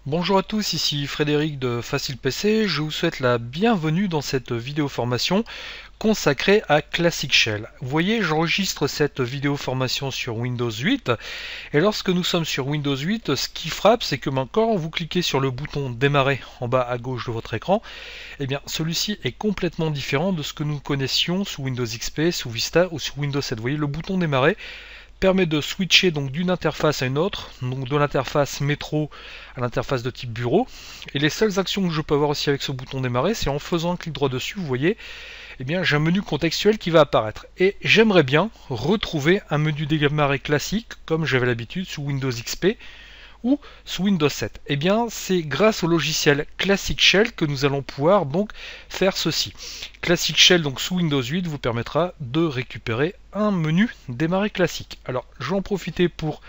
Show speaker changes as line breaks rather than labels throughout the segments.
Bonjour à tous, ici Frédéric de Facile PC. Je vous souhaite la bienvenue dans cette vidéo formation consacrée à Classic Shell. Vous voyez, j'enregistre cette vidéo formation sur Windows 8 et lorsque nous sommes sur Windows 8, ce qui frappe, c'est que quand vous cliquez sur le bouton démarrer en bas à gauche de votre écran, eh bien celui-ci est complètement différent de ce que nous connaissions sous Windows XP, sous Vista ou sous Windows 7. Vous voyez, le bouton démarrer permet de switcher donc d'une interface à une autre, donc de l'interface métro à l'interface de type bureau. Et les seules actions que je peux avoir aussi avec ce bouton démarrer, c'est en faisant un clic droit dessus, vous voyez, eh bien j'ai un menu contextuel qui va apparaître. Et j'aimerais bien retrouver un menu démarrer classique, comme j'avais l'habitude sous Windows XP ou sous Windows 7. Eh bien, c'est grâce au logiciel Classic Shell que nous allons pouvoir donc faire ceci. Classic Shell donc sous Windows 8 vous permettra de récupérer un menu démarrer classique. Alors, je vais en profiter pour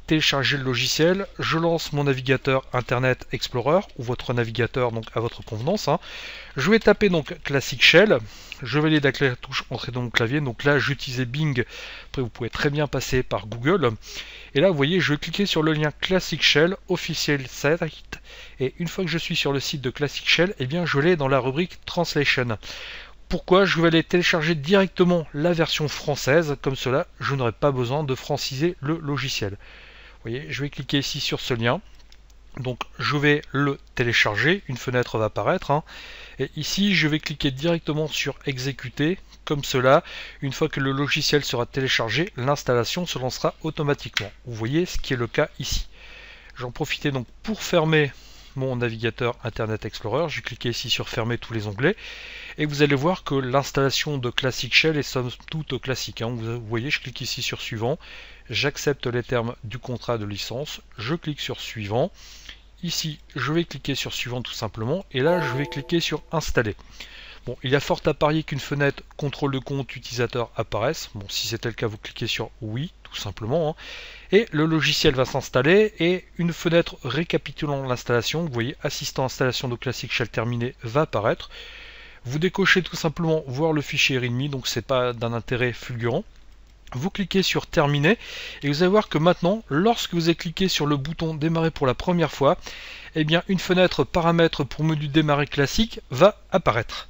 télécharger le logiciel. Je lance mon navigateur Internet Explorer ou votre navigateur donc à votre convenance. Je vais taper donc Classic Shell. Je vais aller avec la touche entrée dans mon clavier. Donc là, j'utilisais Bing. Après, vous pouvez très bien passer par Google. Et là, vous voyez, je vais cliquer sur le lien Classic Shell officiel site. Et une fois que je suis sur le site de Classic Shell, eh bien, je l'ai dans la rubrique Translation. Pourquoi? Je vais aller télécharger directement la version française. Comme cela, je n'aurai pas besoin de franciser le logiciel. Vous voyez, je vais cliquer ici sur ce lien. Donc je vais le télécharger, une fenêtre va apparaître, et ici je vais cliquer directement sur exécuter, comme cela. Une fois que le logiciel sera téléchargé, l'installation se lancera automatiquement. Vous voyez ce qui est le cas ici. J'en profite donc pour fermer mon navigateur Internet Explorer. Je vais cliquer ici sur fermer tous les onglets et vous allez voir que l'installation de Classic Shell est somme toute classique. Vous voyez, je clique ici sur suivant, j'accepte les termes du contrat de licence, je clique sur suivant. Ici, je vais cliquer sur suivant tout simplement et là, je vais cliquer sur installer. Bon, il y a fort à parier qu'une fenêtre contrôle de compte utilisateur apparaisse. Bon, si c'était le cas, vous cliquez sur oui, tout simplement. Et le logiciel va s'installer et une fenêtre récapitulant l'installation, vous voyez, assistant installation de Classic Shell terminé, va apparaître. Vous décochez tout simplement voir le fichier README, donc c'est pas d'un intérêt fulgurant. Vous cliquez sur terminer et vous allez voir que maintenant, lorsque vous avez cliqué sur le bouton démarrer pour la première fois, eh bien une fenêtre paramètres pour menu démarrer classique va apparaître.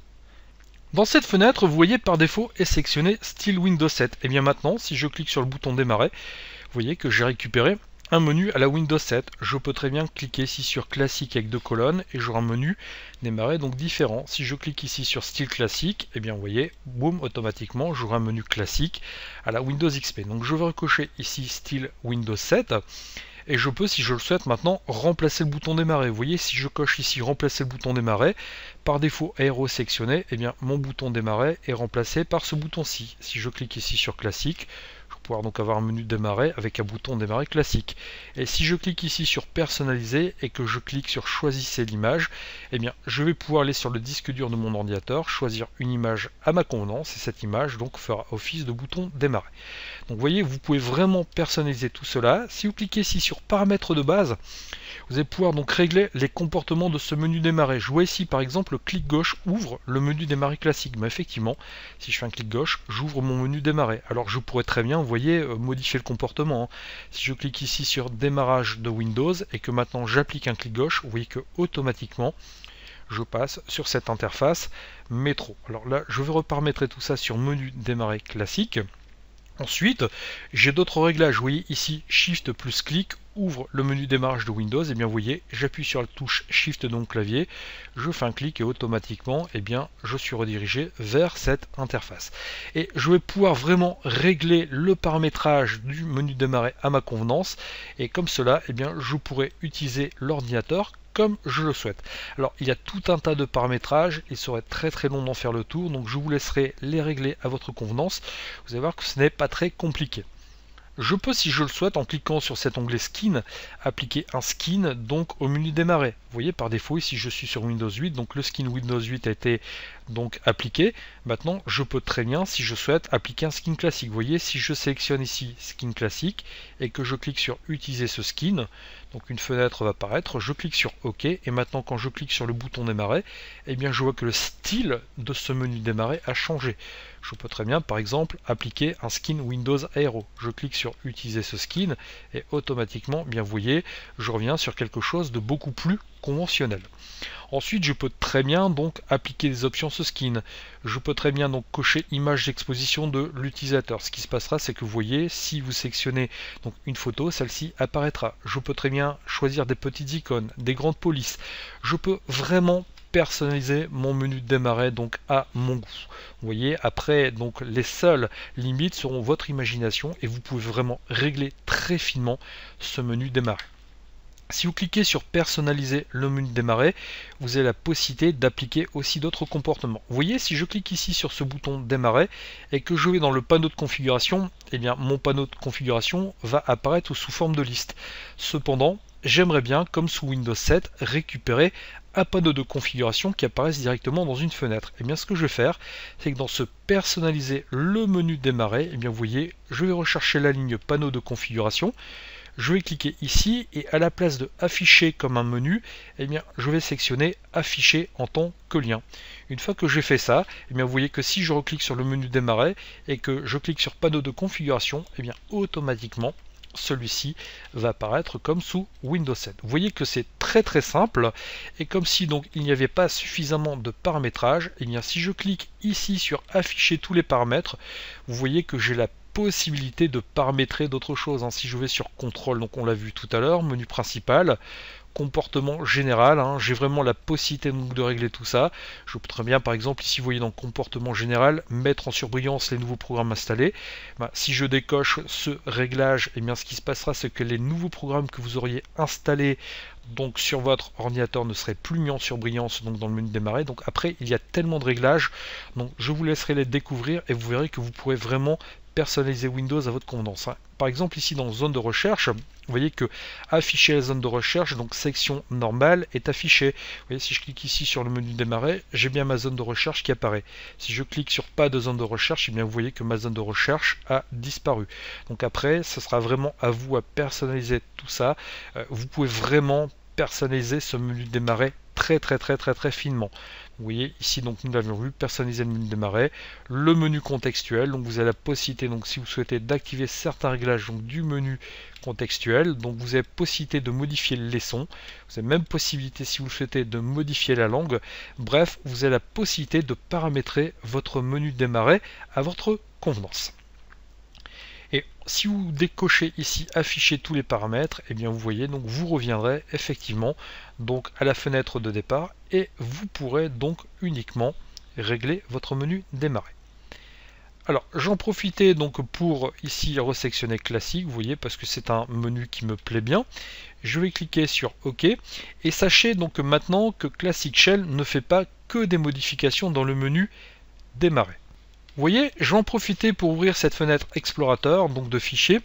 Dans cette fenêtre, vous voyez par défaut est sélectionné Style Windows 7. Et bien maintenant, si je clique sur le bouton démarrer, vous voyez que j'ai récupéré un menu à la Windows 7. Je peux très bien cliquer ici sur classique avec 2 colonnes et j'aurai un menu démarrer donc différent. Si je clique ici sur style classique, et bien vous voyez, boum, automatiquement j'aurai un menu classique à la Windows XP. Donc je vais recocher ici style Windows 7 et je peux, si je le souhaite maintenant, remplacer le bouton démarrer. Vous voyez, si je coche ici remplacer le bouton démarrer, par défaut aéro sélectionné, et bien mon bouton démarrer est remplacé par ce bouton-ci. Si je clique ici sur classique, je vais pouvoir donc avoir un menu démarrer avec un bouton démarrer classique. Et si je clique ici sur personnaliser et que je clique sur choisissez l'image, eh bien je vais pouvoir aller sur le disque dur de mon ordinateur, choisir une image à ma convenance et cette image donc fera office de bouton démarrer. Donc vous voyez, vous pouvez vraiment personnaliser tout cela. Si vous cliquez ici sur paramètres de base, vous allez pouvoir donc régler les comportements de ce menu démarrer. Je vois ici par exemple le clic gauche ouvre le menu démarrer classique. Mais effectivement, si je fais un clic gauche, j'ouvre mon menu démarrer. Alors je pourrais très bien, vous voyez, modifier le comportement. Si je clique ici sur démarrage de Windows et que maintenant j'applique un clic gauche, vous voyez que automatiquement je passe sur cette interface métro. Alors là, je vais reparamétrer tout ça sur menu démarrer classique. Ensuite, j'ai d'autres réglages. Vous voyez ici, Shift plus clic ouvre le menu démarrage de Windows. Et bien vous voyez, j'appuie sur la touche Shift de mon clavier, je fais un clic et automatiquement, eh bien, je suis redirigé vers cette interface. Et je vais pouvoir vraiment régler le paramétrage du menu démarrer à ma convenance. Et comme cela, eh bien, je pourrai utiliser l'ordinateur comme je le souhaite. Alors il y a tout un tas de paramétrages, il serait très long d'en faire le tour, donc je vous laisserai les régler à votre convenance. Vous allez voir que ce n'est pas très compliqué. Je peux, si je le souhaite, en cliquant sur cet onglet Skin, appliquer un skin donc au menu démarrer. Vous voyez, par défaut, ici je suis sur Windows 8, donc le skin Windows 8 a été donc appliqué. Maintenant, je peux très bien, si je souhaite, appliquer un skin classique. Vous voyez, si je sélectionne ici Skin classique et que je clique sur Utiliser ce skin, donc une fenêtre va apparaître, je clique sur OK et maintenant quand je clique sur le bouton démarrer, eh bien je vois que le style de ce menu démarrer a changé. Je peux très bien par exemple appliquer un skin Windows Aero. Je clique sur utiliser ce skin et automatiquement, bien vous voyez, je reviens sur quelque chose de beaucoup plus conventionnel. Ensuite, je peux très bien donc appliquer des options ce skin. Je peux très bien donc cocher image d'exposition de l'utilisateur. Ce qui se passera, c'est que vous voyez, si vous sélectionnez donc une photo, celle-ci apparaîtra. Je peux très bien choisir des petites icônes, des grandes polices. Je peux vraiment personnaliser mon menu de démarrer donc à mon goût. Vous voyez, après donc les seules limites seront votre imagination et vous pouvez vraiment régler très finement ce menu démarrer. Si vous cliquez sur personnaliser le menu démarrer, vous avez la possibilité d'appliquer aussi d'autres comportements. Vous voyez, si je clique ici sur ce bouton démarrer et que je vais dans le panneau de configuration, eh bien mon panneau de configuration va apparaître sous forme de liste. Cependant, j'aimerais bien, comme sous Windows 7, récupérer un panneau de configuration qui apparaisse directement dans une fenêtre. Et bien ce que je vais faire, c'est que dans ce personnaliser le menu démarrer, eh bien vous voyez, je vais rechercher la ligne panneau de configuration. Je vais cliquer ici et à la place de afficher comme un menu, eh bien, je vais sélectionner afficher en tant que lien. Une fois que j'ai fait ça, eh bien, vous voyez que si je reclique sur le menu démarrer et que je clique sur panneau de configuration, eh bien, automatiquement celui-ci va apparaître comme sous Windows 7. Vous voyez que c'est très simple et comme si donc il n'y avait pas suffisamment de paramétrage, eh bien si je clique ici sur afficher tous les paramètres, vous voyez que j'ai la possibilité de paramétrer d'autres choses. Si je vais sur contrôle, donc on l'a vu tout à l'heure, menu principal, comportement général, j'ai vraiment la possibilité donc de régler tout ça. Je peux très bien par exemple ici vous voyez dans comportement général mettre en surbrillance les nouveaux programmes installés. Si je décoche ce réglage, et bien ce qui se passera c'est que les nouveaux programmes que vous auriez installés donc sur votre ordinateur ne seraient plus mis en surbrillance donc dans le menu démarrer. Donc après il y a tellement de réglages, donc je vous laisserai les découvrir et vous verrez que vous pourrez vraiment personnaliser Windows à votre convenance. Par exemple ici dans zone de recherche, vous voyez que afficher la zone de recherche, donc section normale est affichée. Vous voyez, si je clique ici sur le menu démarrer, j'ai bien ma zone de recherche qui apparaît. Si je clique sur pas de zone de recherche, et bien vous voyez que ma zone de recherche a disparu. Donc après, ce sera vraiment à vous à personnaliser tout ça. Vous pouvez vraiment personnaliser ce menu démarrer très finement. Vous voyez ici donc nous l'avions vu, personnaliser le menu démarrer, le menu contextuel, donc vous avez la possibilité donc si vous souhaitez d'activer certains réglages donc du menu contextuel, donc vous avez possibilité de modifier les sons, vous avez même possibilité si vous souhaitez de modifier la langue, bref vous avez la possibilité de paramétrer votre menu démarrer à votre convenance. Et si vous décochez ici afficher tous les paramètres, et bien vous voyez donc vous reviendrez effectivement donc à la fenêtre de départ et vous pourrez donc uniquement régler votre menu démarrer. Alors j'en profitais donc pour ici resectionner classique, vous voyez, parce que c'est un menu qui me plaît bien. Je vais cliquer sur OK et sachez donc maintenant que Classic Shell ne fait pas que des modifications dans le menu démarrer. Vous voyez, je vais en profiter pour ouvrir cette fenêtre explorateur, donc de fichiers,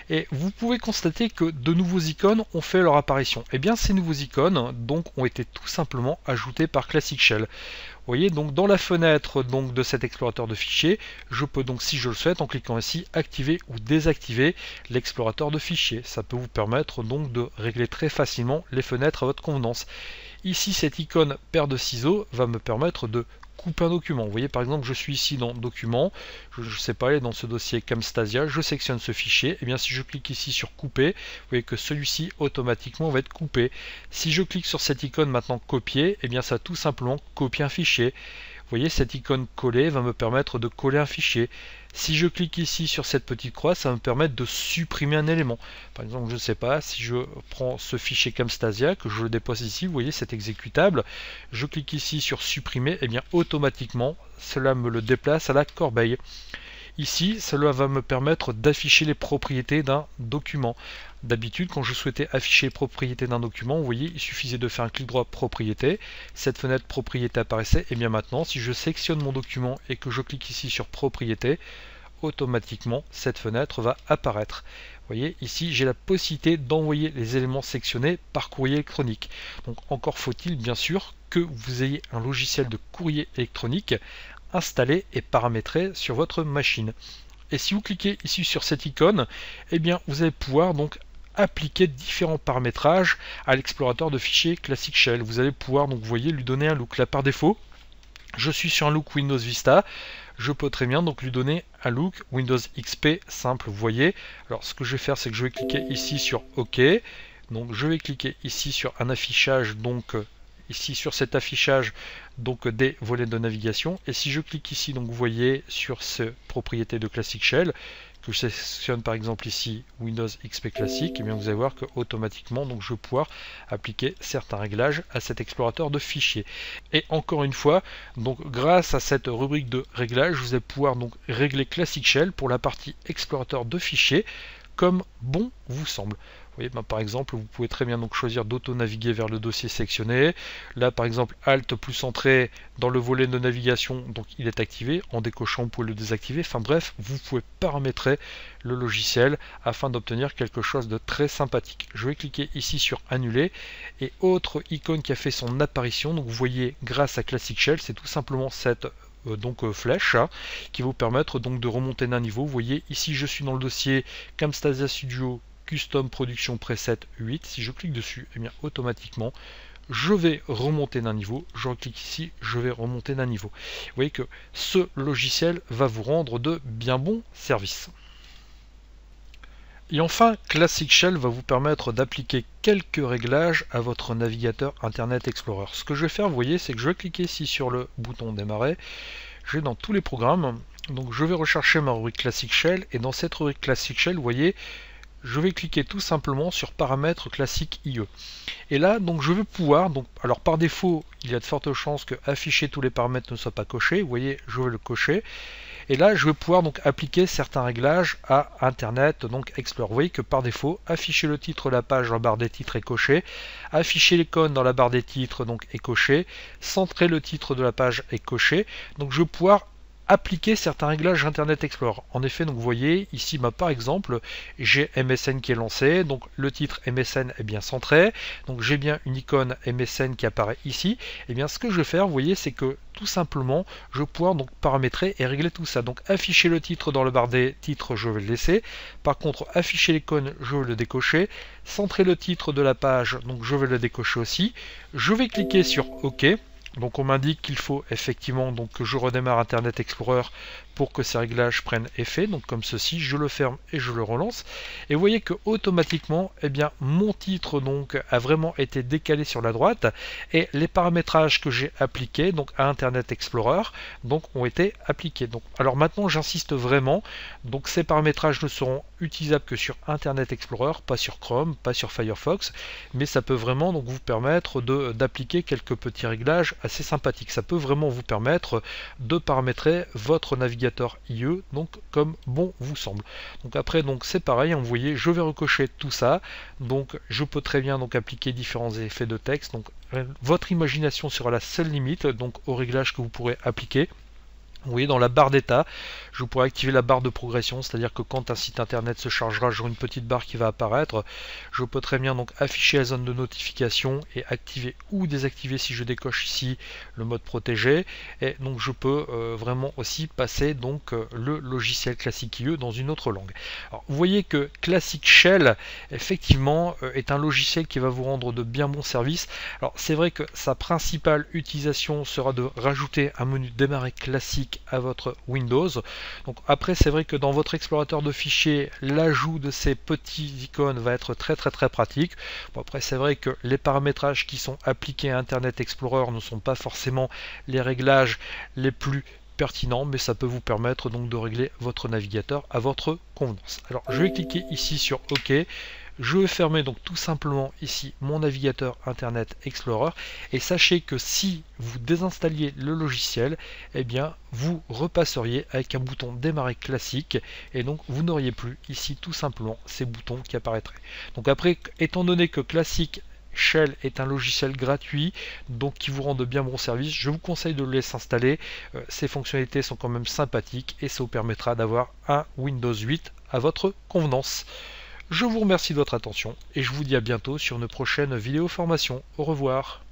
et vous pouvez constater que de nouveaux icônes ont fait leur apparition. Et bien ces nouveaux icônes donc ont été tout simplement ajoutés par Classic Shell. Vous voyez, donc dans la fenêtre donc de cet explorateur de fichiers, je peux donc si je le souhaite en cliquant ici activer ou désactiver l'explorateur de fichiers. Ça peut vous permettre donc de régler très facilement les fenêtres à votre convenance. Ici cette icône paire de ciseaux va me permettre de couper un document. Vous voyez par exemple je suis ici dans document, je sais pas, dans ce dossier Camstasia, je sélectionne ce fichier, et bien si je clique ici sur couper, vous voyez que celui-ci automatiquement va être coupé. Si je clique sur cette icône maintenant copier, et bien ça tout simplement copie un fichier. Vous voyez cette icône coller va me permettre de coller un fichier. Si je clique ici sur cette petite croix, ça va me permettre de supprimer un élément. Par exemple, je ne sais pas, si je prends ce fichier Camstasia, que je le dépose ici, vous voyez, c'est exécutable, je clique ici sur supprimer, et bien automatiquement, cela me le déplace à la corbeille. Ici, cela va me permettre d'afficher les propriétés d'un document. D'habitude, quand je souhaitais afficher les propriétés d'un document, vous voyez, il suffisait de faire un clic droit propriété. Cette fenêtre propriété apparaissait. Et bien maintenant, si je sélectionne mon document et que je clique ici sur propriété, automatiquement, cette fenêtre va apparaître. Vous voyez, ici, j'ai la possibilité d'envoyer les éléments sélectionnés par courrier électronique. Donc, encore faut-il, bien sûr, que vous ayez un logiciel de courrier électronique installé et paramétré sur votre machine. Et si vous cliquez ici sur cette icône, eh bien vous allez pouvoir donc appliquer différents paramétrages à l'explorateur de fichiers Classic Shell. Vous allez pouvoir donc vous voyez lui donner un look. Là par défaut, je suis sur un look Windows Vista. je peux très bien donc lui donner un look Windows XP simple, vous voyez. Alors ce que je vais faire, c'est que je vais cliquer ici sur OK. Donc je vais cliquer ici sur un affichage, donc ici sur cet affichage donc des volets de navigation, et si je clique ici, donc vous voyez sur ces propriétés de Classic Shell, que je sélectionne par exemple ici Windows XP classique, et bien vous allez voir que automatiquement donc je vais pouvoir appliquer certains réglages à cet explorateur de fichiers. Et encore une fois, donc grâce à cette rubrique de réglage, vous allez pouvoir donc régler Classic Shell pour la partie explorateur de fichiers comme bon vous semble. Vous voyez, par exemple, vous pouvez très bien donc choisir d'auto-naviguer vers le dossier sélectionné. Là, par exemple, Alt plus Entrée dans le volet de navigation, donc il est activé. En décochant, vous pouvez le désactiver. Enfin bref, vous pouvez paramétrer le logiciel afin d'obtenir quelque chose de très sympathique. Je vais cliquer ici sur Annuler. Et autre icône qui a fait son apparition, donc vous voyez, grâce à Classic Shell, c'est tout simplement cette flèche qui va vous permettre donc de remonter d'un niveau. Vous voyez, ici, je suis dans le dossier Camtasia Studio Custom Production Preset 8, si je clique dessus, et bien automatiquement je vais remonter d'un niveau, je reclique ici, je vais remonter d'un niveau. Vous voyez que ce logiciel va vous rendre de bien bons services. Et enfin, Classic Shell va vous permettre d'appliquer quelques réglages à votre navigateur Internet Explorer. Ce que je vais faire, vous voyez, c'est que je vais cliquer ici sur le bouton démarrer, je vais dans tous les programmes, donc je vais rechercher ma rubrique Classic Shell, et dans cette rubrique Classic Shell, vous voyez, je vais cliquer tout simplement sur paramètres classiques IE. Et là, donc je vais pouvoir, alors par défaut, il y a de fortes chances que afficher tous les paramètres ne soient pas cochés. Vous voyez, je vais le cocher. Et là, je vais pouvoir donc appliquer certains réglages à Internet Explorer. Vous voyez que par défaut, afficher le titre de la page dans la barre des titres est coché, afficher l'icône dans la barre des titres donc est coché, centrer le titre de la page est coché. Donc je vais pouvoir appliquer certains réglages Internet Explorer. En effet, donc vous voyez ici, par exemple, j'ai MSN qui est lancé, donc le titre MSN est bien centré, donc j'ai bien une icône MSN qui apparaît ici. Et bien ce que je vais faire, vous voyez, c'est que tout simplement, je vais pouvoir donc paramétrer et régler tout ça. Donc afficher le titre dans le barre des titres, je vais le laisser. Par contre, afficher l'icône, je vais le décocher. Centrer le titre de la page, donc je vais le décocher aussi. Je vais cliquer sur OK. Donc on m'indique qu'il faut effectivement donc que je redémarre Internet Explorer pour que ces réglages prennent effet. Donc comme ceci, je le ferme et je le relance. Et vous voyez que automatiquement, eh bien, mon titre donc a vraiment été décalé sur la droite et les paramétrages que j'ai appliqués donc à Internet Explorer donc ont été appliqués. Donc alors maintenant, j'insiste vraiment. Donc ces paramétrages ne seront utilisables que sur Internet Explorer, pas sur Chrome, pas sur Firefox, mais ça peut vraiment donc vous permettre d'appliquer quelques petits réglages assez sympathiques. Ça peut vraiment vous permettre de paramétrer votre navigateur IE donc comme bon vous semble. Donc après donc c'est pareil, vous voyez, je vais recocher tout ça. Donc je peux très bien donc appliquer différents effets de texte. Donc votre imagination sera la seule limite donc au réglage que vous pourrez appliquer. Vous voyez, dans la barre d'état, je pourrais activer la barre de progression, c'est-à-dire que quand un site internet se chargera, j'aurai une petite barre qui va apparaître. Je peux très bien donc afficher la zone de notification et activer ou désactiver si je décoche ici le mode protégé. Et donc je peux vraiment aussi passer donc le logiciel Classic IE dans une autre langue. Alors, vous voyez que Classic Shell effectivement est un logiciel qui va vous rendre de bien bons services. Alors c'est vrai que sa principale utilisation sera de rajouter un menu démarrer classique à votre Windows. Donc après, c'est vrai que dans votre explorateur de fichiers, l'ajout de ces petits icônes va être très pratique. Bon, après, c'est vrai que les paramétrages qui sont appliqués à Internet Explorer ne sont pas forcément les réglages les plus pertinents, mais ça peut vous permettre donc de régler votre navigateur à votre convenance. Alors je vais cliquer ici sur OK. Je vais fermer donc tout simplement ici mon navigateur Internet Explorer et sachez que si vous désinstalliez le logiciel, eh bien vous repasseriez avec un bouton démarrer classique et donc vous n'auriez plus ici tout simplement ces boutons qui apparaîtraient. Donc après, étant donné que Classic Shell est un logiciel gratuit donc qui vous rend de bien bons services, je vous conseille de le laisser installer. Ces fonctionnalités sont quand même sympathiques et ça vous permettra d'avoir un Windows 8 à votre convenance. Je vous remercie de votre attention et je vous dis à bientôt sur une prochaine vidéo formation. Au revoir.